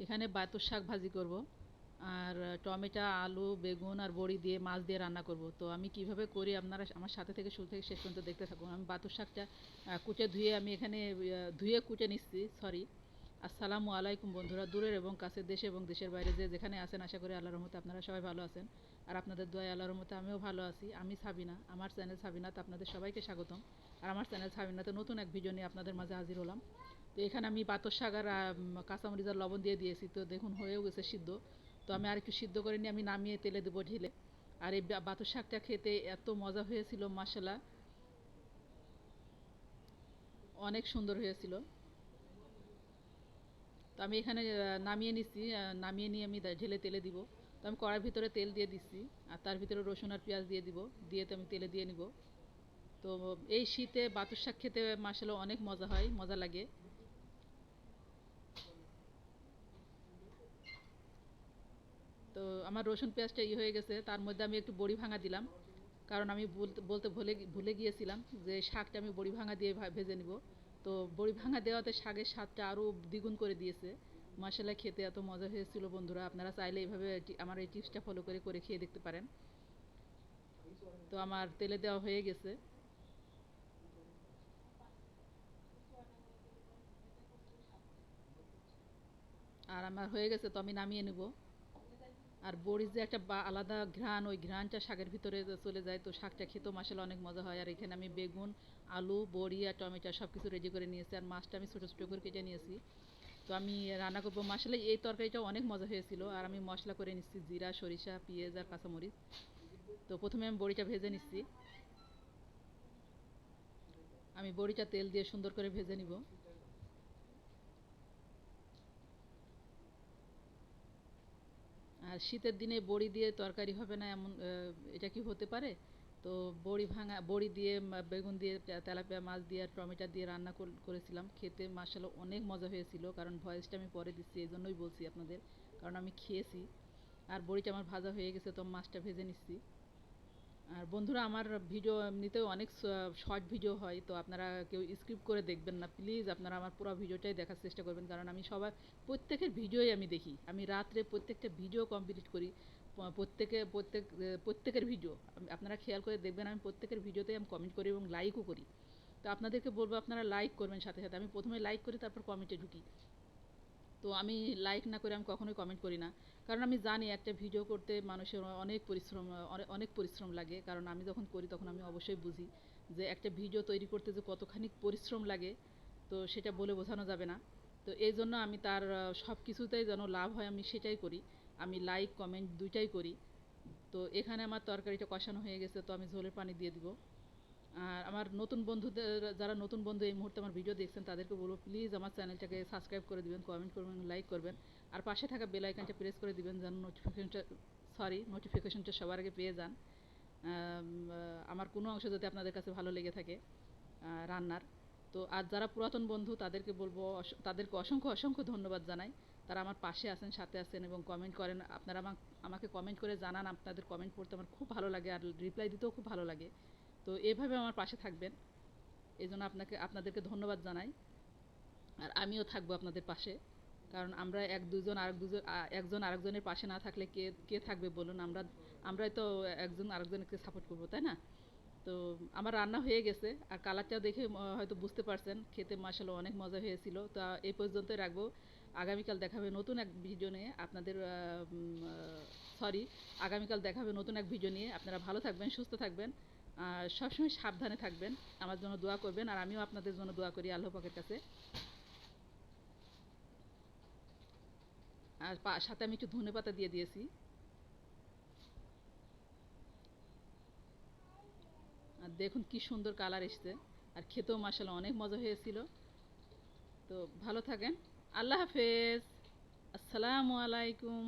এখানে বাতুর শাক ভাজি করব আর টমেটো আলু বেগুন আর বড়ি দিয়ে মাছ দিয়ে রান্না করব। তো আমি কিভাবে করি আপনারা আমার সাথে থেকে শুরু থেকে শেষ পর্যন্ত দেখতে থাকুন। আমি বাতুর শাকটা কুচে ধুয়ে আমি এখানে ধুয়ে কুচে নিচ্ছি, সরি। আসসালামু আলাইকুম বন্ধুরা, দূরের এবং কাছের, দেশে এবং দেশের বাইরে যে যেখানে আছেন, আশা করি আল্লাহর রহমতে আপনারা সবাই ভালো আছেন। আর আপনাদের দোয়ায় আল্লাহর রহমতে আমিও ভালো আছি। আমি সাবিনা, আমার চ্যানেল সাবিনাতে আপনাদের সবাইকে স্বাগতম। আর আমার চ্যানেল সাবিনাতে নতুন এক ভিডিও নিয়ে আপনাদের মাঝে হাজির হলাম। তো এখানে আমি বাতর শাক আর কাঁচামরিচ আর লবণ দিয়ে দিয়েছি, তো দেখুন হয়েও গেছে সিদ্ধ। তো আমি আর একটু সিদ্ধ করে নিয়ে আমি নামিয়ে তেলে দেবো ঢেলে। আর এই বাতর শাকটা খেতে এত মজা হয়েছিল, মাশাআল্লাহ, অনেক সুন্দর হয়েছিল। তো আমি এখানে নামিয়ে নিচ্ছি, নামিয়ে নিয়ে আমি ঢেলে তেলে দিব। তো আমি কড়ার ভিতরে তেল দিয়ে দিচ্ছি আর তার ভিতরে রসুন আর পেঁয়াজ দিয়ে দিব, দিয়ে তো আমি তেলে দিয়ে নিব। তো এই শীতে বাতুর শাক খেতে মাশাআল্লাহ অনেক মজা হয়, মজা লাগে। তো আমার রসুন পেঁয়াজটা হয়ে গেছে, তার মধ্যে আমি একটু বড়ি ভাঙা দিলাম। কারণ আমি বলতে বলতে ভুলে ভুলে গিয়েছিলাম যে শাকটা আমি বড়ি ভাঙা দিয়ে ভেজে নিব। তো বড়ি ভাঙা দেওয়াতে শাকের স্বাদটা আরও দ্বিগুণ করে দিয়েছে। মাশাআল্লাহ, খেতে এত মজা হয়েছিল বন্ধুরা, আপনারা চাইলে এইভাবে আমার এই টিপসটা ফলো করে করে খেয়ে দেখতে পারেন। তো আমার তেলে দেওয়া হয়ে গেছে আর আমার হয়ে গেছে, তো আমি নামিয়ে নেব। আর বড়ির যে একটা আলাদা ঘ্রাণ, ওই ঘ্রাণটা শাকের ভিতরে চলে যায়, তো শাকটা খেতেও মাসালা অনেক মজা হয়। আর এখানে আমি বেগুন আলু বড়ি আর টমেটো সব কিছু রেডি করে নিয়েছি, আর মাছটা আমি ছোটো ছোটো করে কেটে নিয়েছি। তো আমি রান্না করবো, মাসালা এই তরকারিটা অনেক মজা হয়েছিল। আর আমি মশলা করে নিচ্ছি জিরা সরিষা পেঁয়াজ আর কাঁচামরিচ। তো প্রথমে আমি বড়িটা ভেজে নিচ্ছি, আমি বড়িটা তেল দিয়ে সুন্দর করে ভেজে নিব। আর শীতের দিনে বড়ি দিয়ে তরকারি হবে না এমন এটা কি হতে পারে? তো বড়ি ভাঙা বড়ি দিয়ে বেগুন দিয়ে তেলাপিয়া মাছ দিয়ে আর টমেটো দিয়ে রান্না করেছিলাম, খেতে মাশাআল্লাহ অনেক মজা হয়েছিল। কারণ ভয়েসটা আমি পরে দিচ্ছি, এই জন্যই বলছি আপনাদের, কারণ আমি খেয়েছি। আর বড়িটা আমার ভাজা হয়ে গেছে, তো মাছটা ভেজে নিচ্ছি। আর বন্ধুরা, আমার ভিডিও এমনিতেও অনেক শর্ট ভিডিও হয়, তো আপনারা কেউ স্কিপ করে দেখবেন না প্লিজ। আপনারা আমার পুরো ভিডিওটাই দেখার চেষ্টা করবেন, কারণ আমি সবার প্রত্যেকের ভিডিওই আমি দেখি। আমি রাত্রে প্রত্যেকটা ভিডিও কমপ্লিট করি। প্রত্যেকের ভিডিও আপনারা খেয়াল করে দেখবেন, আমি প্রত্যেকের ভিডিওতেই আমি কমেন্ট করি এবং লাইকও করি। তো আপনাদেরকে বলবো আপনারা লাইক করবেন, সাথে সাথে আমি প্রথমে লাইক করি, তারপর কমেন্টে ঢুকি। তো আমি লাইক না করে আমি কখনোই কমেন্ট করি না। কারণ আমি জানি একটা ভিডিও করতে মানুষের অনেক পরিশ্রম, অনেক পরিশ্রম লাগে। কারণ আমি যখন করি তখন আমি অবশ্যই বুঝি যে একটা ভিডিও তৈরি করতে যে কতখানি পরিশ্রম লাগে, তো সেটা বলে বোঝানো যাবে না। তো এই জন্য আমি তার সব কিছুতেই যেন লাভ হয় আমি সেটাই করি। আমি লাইক কমেন্ট দুইটাই করি। তো এখানে আমার তরকারিটা কষানো হয়ে গেছে, তো আমি ঝোলের পানি দিয়ে দিব। আর আমার নতুন বন্ধুদের, যারা নতুন বন্ধু এই মুহূর্তে আমার ভিডিও দেখছেন, তাদেরকে বলবো প্লিজ আমার চ্যানেলটাকে সাবস্ক্রাইব করে দিবেন, কমেন্ট করবেন, লাইক করবেন। আর পাশে থাকা বেল আইকনটা প্রেস করে দিবেন যেন নোটিফিকেশনটা সবার আগে পেয়ে যান। আমার কোনো অংশ যদি আপনাদের কাছে ভালো লেগে থাকে রান্নার। তো আর যারা পুরাতন বন্ধু তাদেরকে বলবো, তাদেরকে অসংখ্য অসংখ্য ধন্যবাদ জানাই। তারা আমার পাশে আছেন, সাথে আছেন এবং কমেন্ট করেন। আপনারা আমাকে কমেন্ট করে জানান, আপনাদের কমেন্ট পড়তে আমার খুব ভালো লাগে আর রিপ্লাই দিতেও খুব ভালো লাগে। তো এভাবে আমার পাশে থাকবেন, এই জন্য আপনাদেরকে ধন্যবাদ জানাই। আর আমিও থাকবো আপনাদের পাশে, কারণ আমরা একজন আরেকজনের পাশে না থাকলে কে কে থাকবে বলুন? আমরাই তো একজন আরেকজনকে সাপোর্ট করবো, তাই না? তো আমার রান্না হয়ে গেছে, আর কালারটা দেখে হয়তো বুঝতে পারছেন খেতে মাশাআল্লাহ অনেক মজা হয়েছিল। তা এই পর্যন্তই রাখবো। আগামীকাল দেখা হবে নতুন এক ভিডিও নিয়ে আপনাদের, সরি, আগামীকাল দেখা হবে নতুন এক ভিডিও নিয়ে। আপনারা ভালো থাকবেন, সুস্থ থাকবেন, আর সবসময় সাবধানে থাকবেন। আমার জন্য দোয়া করবেন, আর আমিও আপনাদের জন্য দোয়া করি আল্লাহ পাকের কাছে। আর সাথে আমি একটু ধনেপাতা দিয়ে দিয়েছি। আর দেখুন কি সুন্দর কালার এসছে, আর খেতেও মাশাআল্লাহ অনেক মজা হয়েছিল। তো ভালো থাকেন, আল্লাহ হাফেজ, আসসালামু আলাইকুম।